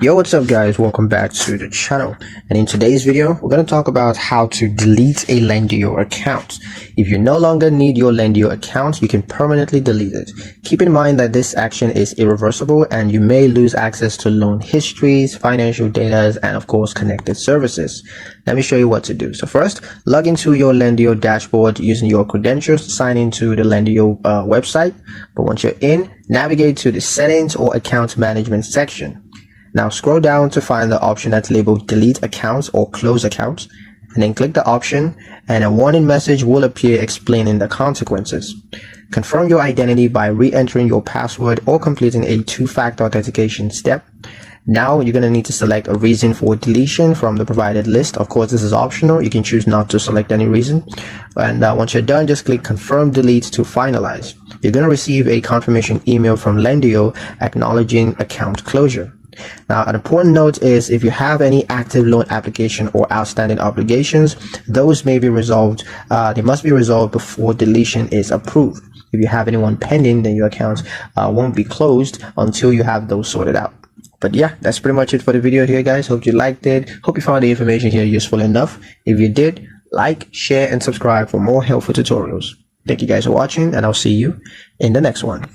Yo, what's up guys, welcome back to the channel, and in today's video we're going to talk about how to delete a Lendio account. If you no longer need your Lendio account, you can permanently delete it. Keep in mind that this action is irreversible and you may lose access to loan histories, financial data, and of course connected services. Let me show you what to do. So first, log into your Lendio dashboard using your credentials to sign into the Lendio website. But once you're in, navigate to the settings or account management section. Now scroll down to find the option that's labeled delete accounts or close accounts, and then click the option and a warning message will appear explaining the consequences. Confirm your identity by re-entering your password or completing a two-factor authentication step. Now you're going to need to select a reason for deletion from the provided list. Of course, this is optional. You can choose not to select any reason. And once you're done, just click confirm delete to finalize. You're going to receive a confirmation email from Lendio acknowledging account closure. Now, an important note is if you have any active loan application or outstanding obligations, those may be resolved. They must be resolved before deletion is approved. If you have anyone pending, then your account won't be closed until you have those sorted out. But yeah, that's pretty much it for the video here, guys. Hope you liked it. Hope you found the information here useful enough. If you did, like, share, and subscribe for more helpful tutorials. Thank you guys for watching, and I'll see you in the next one.